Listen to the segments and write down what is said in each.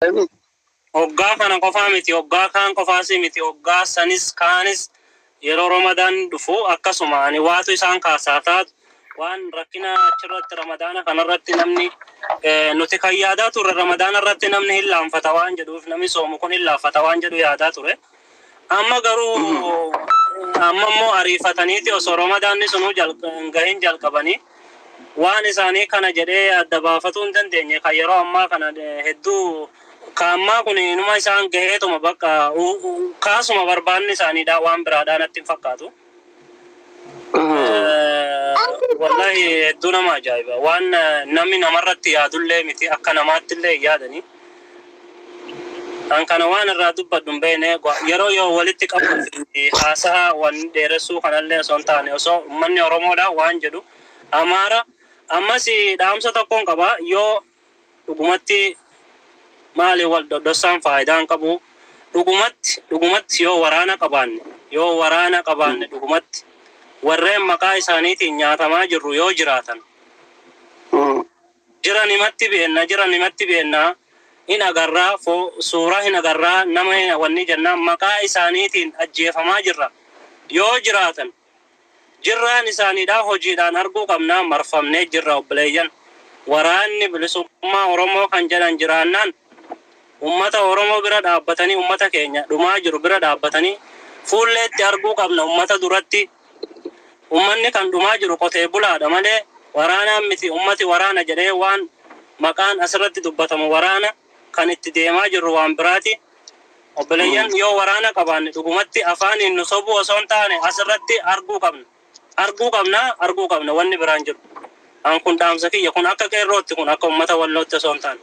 Oggaa kana qofaa miti, oggaa kaan qofaasi miti, oggaa sanis kaanis yeroo Ramadaan dhufu akkasuma ani waatu isaan kaasaa taatu waan rakkina achirratti Ramadaana kanarratti namni nuti kan yaadaa turre Ramadaana irratti namni hin laanfata waan jedhuuf namni soomu kun hin laanfata waan jedhu yaadaa ture. Amma garuu amma immoo ariifataniiti osoo Ramadaanni sunuu gahin jalqabanii waan isaanii kana jedhee adda baafatuu hin dandeenye kan yeroo ammaa kana hedduu kaammaa kun inuma isaan gaheetuma bakka kaasuma barbaanni isaaniidha waan biraadhaan natti hin fakkaatu. Wallahi hedduu nama ajaa'iba waan namni namarratti yaadullee miti akka namaattillee yaadanii. An kana waan irraa dubbadhu hin beekne yeroo yoo walitti qabamanii haasaa waan dheeressuu kanallee osoo hin taane osoo uummanni Oromoodha waan jedhu Amaara ammas dhaamsa tokkoon qaba yoo dhugumatti maali wal doddosaan faayidaan qabu dhugumatti yoo waraana qabaanne dhugumatti warreen maqaa isaaniitiin nyaatamaa jirru yoo jiraatan jiranimatti beenna hin agarraa suuraa hin agarraa nama wanni jennaan maqaa isaaniitiin ajjeefamaa jirra yoo jiraatan jirraan isaaniidhaa hojiidhaan arguu qabnaa marfamnee jirra obboleeyyan waraanni bilisummaa Oromoo kan jedhan jiraannaan ummata Oromoo bira dhaabbatanii ummata keenya dhumaa jiru bira dhaabbatanii fuulleetti arguu qabna ummata duratti ummanni kan dhumaa jiru qotee bulaadha malee waraanaan miti ummati waraana jedhee waan maqaan asirratti dubbatamu waraana kan itti deemaa jirru waan biraati obboleeyyan yoo waraana qabaanne dhugumatti afaaniin nu sobuu osoo hin taane asirratti arguu qabna wanni biraan jiru an kun dhaamsa kiyya kun akka qeerrootti kun akka ummata wallootti osoo hin taane.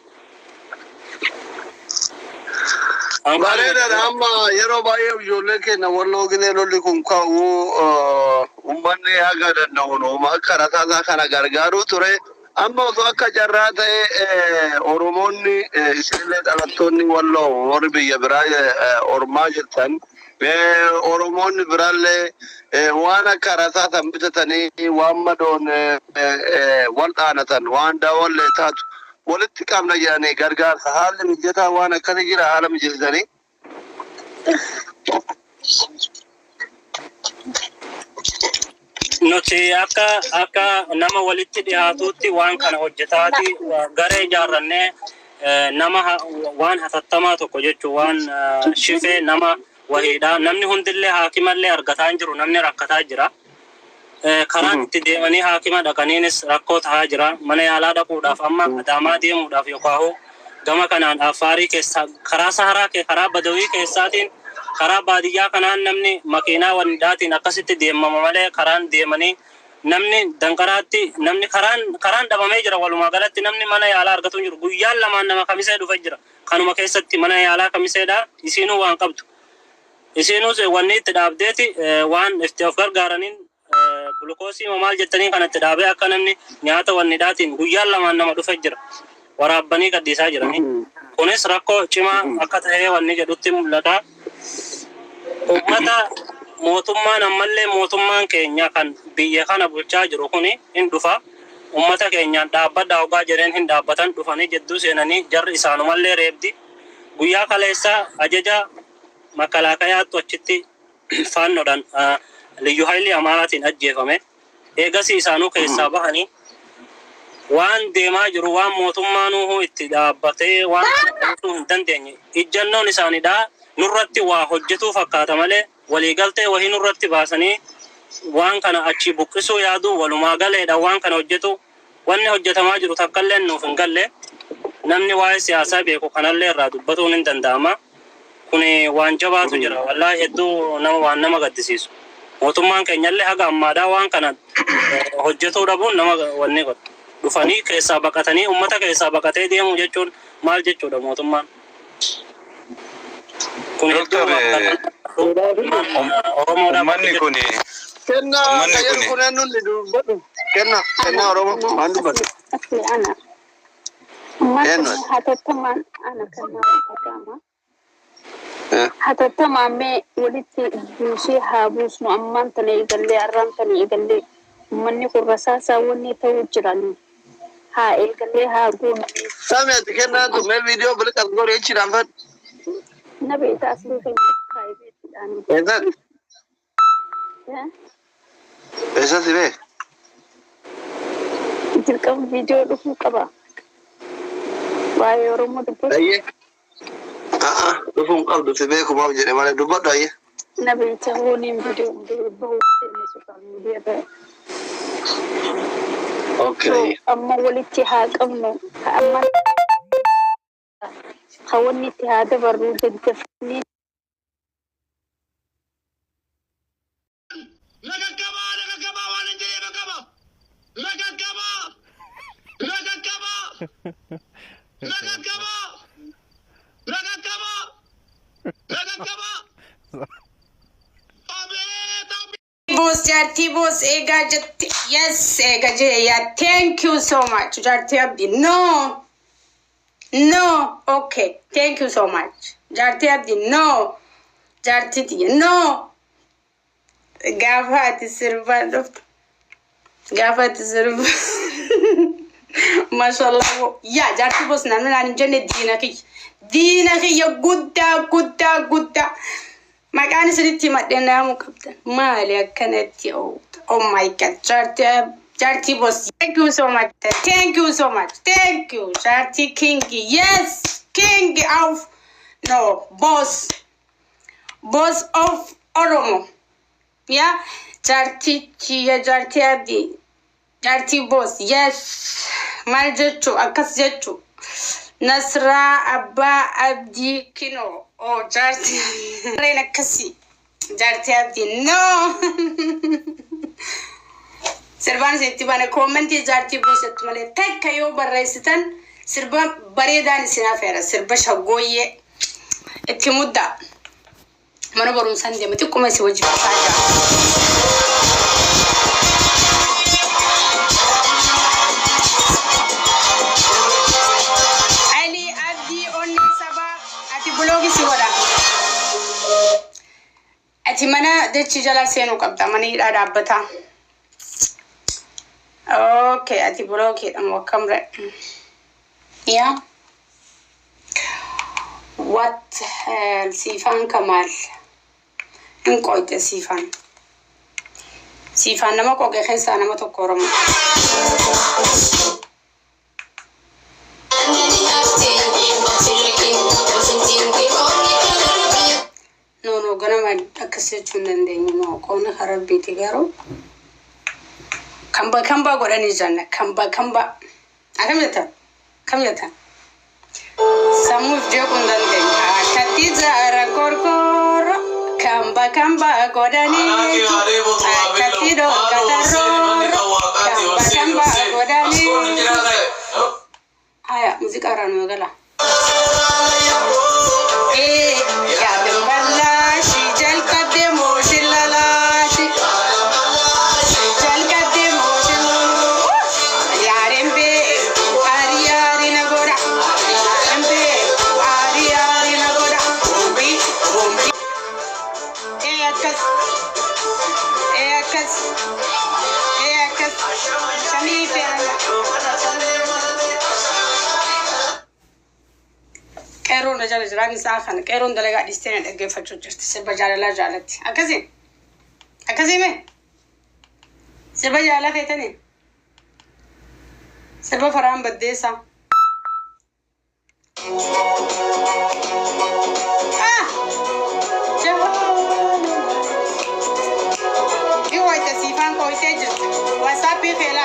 Bareedaadha amma yeroo baay'ee ijoolleen keenya walloo ginee lolli kun ka'uu uummanni haga danda'uun akka rasaasaa kana gargaaruu ture. Amma osoo akka carraa ta'e Oromoonni isinillee dhalattoonni walloo warri biyya biraa ormaa jirtan Oromoonni biraallee waan akka rasaasan bitatanii waan madoon wal dhaanatan waan daawwallee taatu walitti qabna jedhanii gargaarsa haalli mijataa waan akkasii jira haala mijeessanii. Nuti akka nama walitti dhiyaatuutti waan kana hojjetaati garee ijaarrannee nama waan hatattamaa tokko jechuun waan shifee nama wahiidha namni hundillee haakimallee argataa hin jiru namni rakkataa jira. Karaan itti deemanii haakima dhaqaniinis rakkoo tahaa jira mana yaalaa dhaquudhaaf amma Adaamaa deemuudhaaf yookaan gama kanaan Afaarii keessa karaa Saharaa karaa Badawii keessaatiin karaa baadiyyaa kanaan namni makiinaa wandaatiin akkasitti deemama malee karaan deemanii namni danqaraatti namni karaan dhabamee jira walumaa galatti namni mana yaalaa argatu jiru guyyaan lamaan nama kamisee dhufa jira kanuma keessatti mana yaalaa kamiseedha isiinuu waan qabdu isiinuu wanni itti dhaabdeeti waan itti of gargaaraniin gulukoosii maal jettanii kanatti dhaabee akka namni nyaata wannidhaatiin guyyaan lamaan nama dhufa jira waraabbanii gaddiisaa jiranii kunis rakkoo cimaa akka ta'ee wanni jedhutti mul'ata. Ummata mootummaan ammallee mootummaan keenya kan biyya kana bulchaa jiru kuni hin dhufa ummata keenyaan dhaabbadhaa hoggaa jedheen hin dhaabbatan dhufanii jedduu seenanii jarri isaanumallee reebdi guyyaa kaleessa ajaja makalaakayaattu achitti faannoodhaan Liyyu Haayilii Amaaraatiin ajjeefame eegasii isaanuu keessaa bahanii waan deemaa jiru waan mootummaanuu itti dhaabbatee waan hin dandeenye ijjannoon isaaniidhaa nurratti waa hojjetuu fakkaata malee waliigaltee wahii nurratti baasanii waan kana achi buqqisuu yaadu walumaa galeedha waan kana hojjetu wanni hojjetamaa jiru takkallee nuuf hin galle namni waa'ee siyaasaa beeku kanallee irraa dubbatuun hin danda'ama kuni waan jabaatu jira wallaahi hedduu nama gaddisiisu mootummaan keenyallee haga ammaadhaa waan kana hojjetuu dhabuun nama wanni godhu dhufanii keessaa baqatanii ummata keessaa baqatee deemu jechuun maal jechuudha mootummaan. Uummanni kun kenna Oromoo waan dubbatu. Hatattamaa mee walitti buusee haa buusnu ammaan tana eegallee arraan tana eegallee uummanni kun rasaasaa wanni ta'uu jiran ها إيقالي ها قوم سامع تكنا أنتم من الفيديو بلك أذكر إيش نعمل نبي تأسلي في خايبة الآن إذا إيش هسي تلك الفيديو لكم قبا وايو رمو دبوس أيه دفون قبض في بيكم ما بجري ما دبوت أيه نبي تهوني فيديو دبوس سوشيال ميديا بقى أوكي أما والاتحاد أما خواني اتحاد برود الدفني Boss Jarti boss ega jatti yes ega jeya thank you so much Jarti Abdi no okay thank you so much Jarti Abdi no Jarti no gafati sirba mashallah ya Jarti boss nan jenne dinaki ya gudda مكان سرتي مدينة مكبتة مالي كانت يو oh my god Jarti boss thank you so much thank you Jarti king yes king of no boss of Oromo yeah Jarti Abdi Jarti boss yes mal jettu akas jettu Nasra Abba Abdi Kino oh Jarti Rena Kasi Jarti Abdi no Sirban setti bana commenti Jarti boss etmale takka yo barraisitan sirba baredan sinafera sirba shagoye etimudda mana barun sande mati kuma si wajibi saja ati mana dachi jala senu qabda mani daabata okay ati bloki am wakamre yeah what hell sifan kamal inqoite sifan nama ko ge khaysa nama to korom no gana ma akase chunan de no kona harabbi tigaro kamba godani janna kamba akameta kameta samu je kundan de akatiza ara korkoro kamba godani akatido kataro kamba godani aya muzika rano gala ya bella jal kademo shilalashi jal kademo shil yarembe ariyari nagora yarembe ariyari nagora bombi eyakas shanife Keron da jala jirani saxan keron da laga distene dege facu jirti sirba jala la jalati akazi me sirba jala fetani sirba faram badesa iwa ita sifan ko ite jirti wasapi fela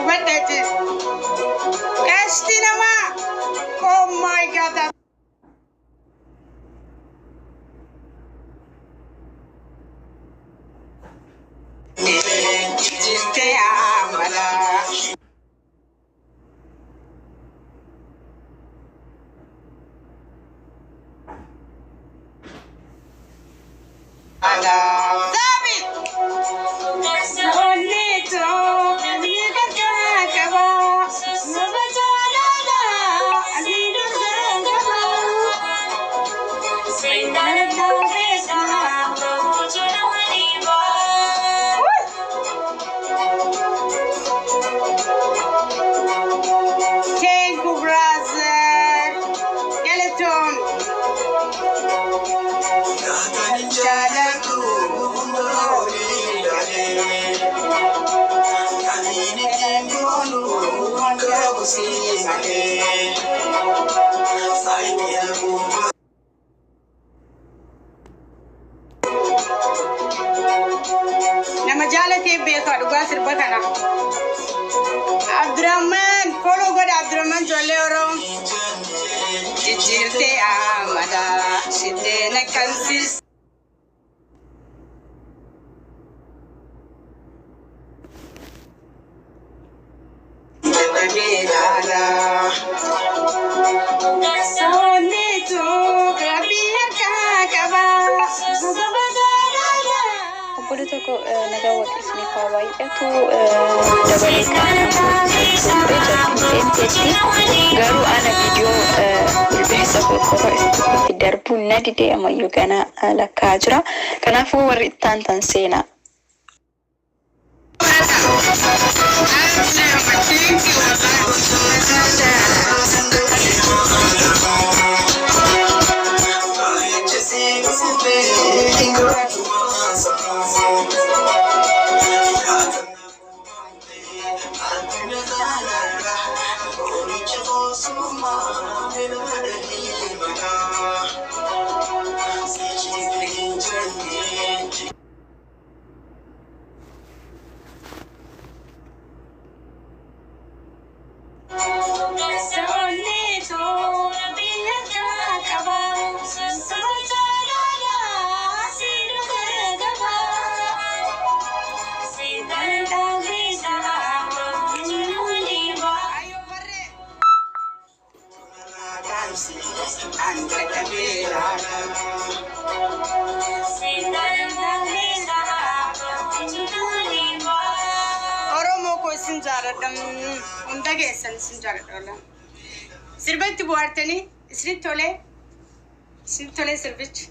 What that is? Castinama! Oh my god! Thank you, brother. Skeleton. Nama jalate beka duga sirba kana. Abdurrahman, follow God Abdurrahman Jolero. Jijirte amada, shite na kansis. Obbolota ko nagaa waaqesni kaawwaayidhatu dabaleetti garuu ana viidiyoo bilbilisa korkora itti darbuun na didee ammayyuu gana lakkaa jira. Kanaafuu warri itti aantan seenaa. Sirbatti bu'aartanii isinitti tolee sirbichi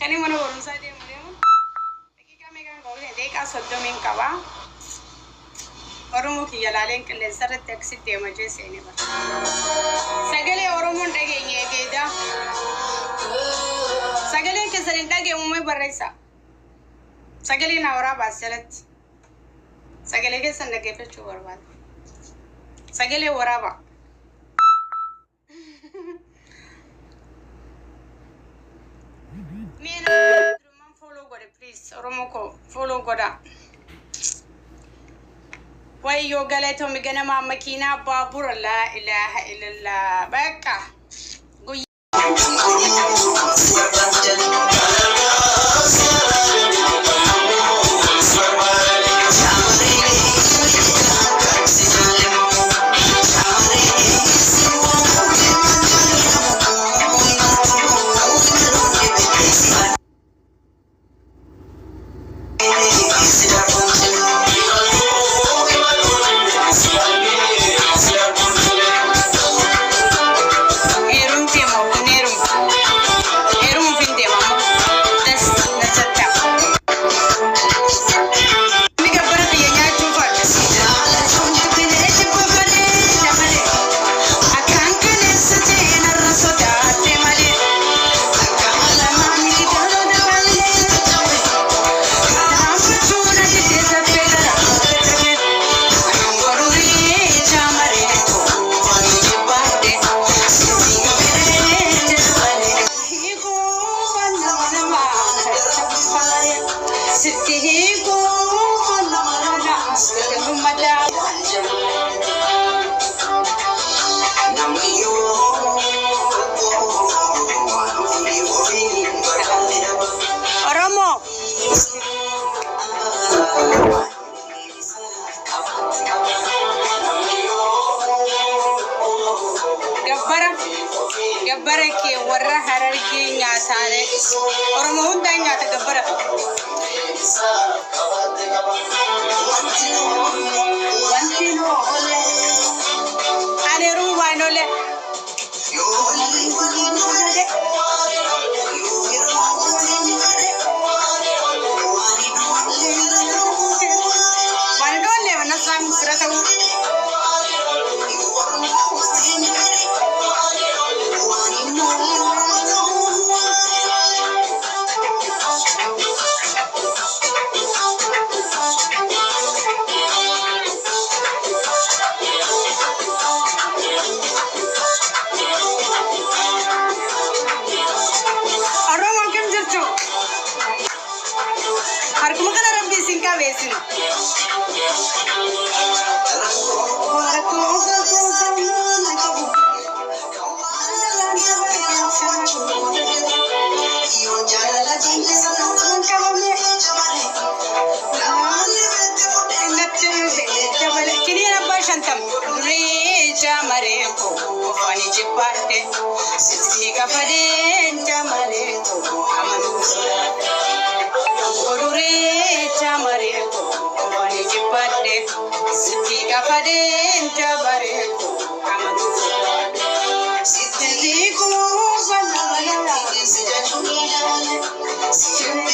kan mana barumsaa deemu daqiiqaa meeqaan qabu daqiiqaa 30 qaba. Oromoo kiyya laaleen qilleensa irratti akkasitti deema jeeseenii bara sagalee Oromoon dhageenye eegeeda sagaleen keessan hin dhageemumee barreessa sagalee na waraabaa jalatti sagalee keessan dhageeffachuu barbaada sagalee waraabaa. Follow God, please. Oromoko, follow God. Why you galato mi gana ma makina babur la ilaha illallah. Baka. Oromo. Gabbara ke warra hararge nyaatare Oromo hunda nyaata gabbara wantino ole aneru wanole wanole wanasam siratawu harkuma kana rabbi sinka besin kini rabba shantam reja mare ko fani chipate sisi ka pade jamare ko amanu Orure chamare ko wani jipade siti kafade chamare ko amadu siti ko banana sija chunina siti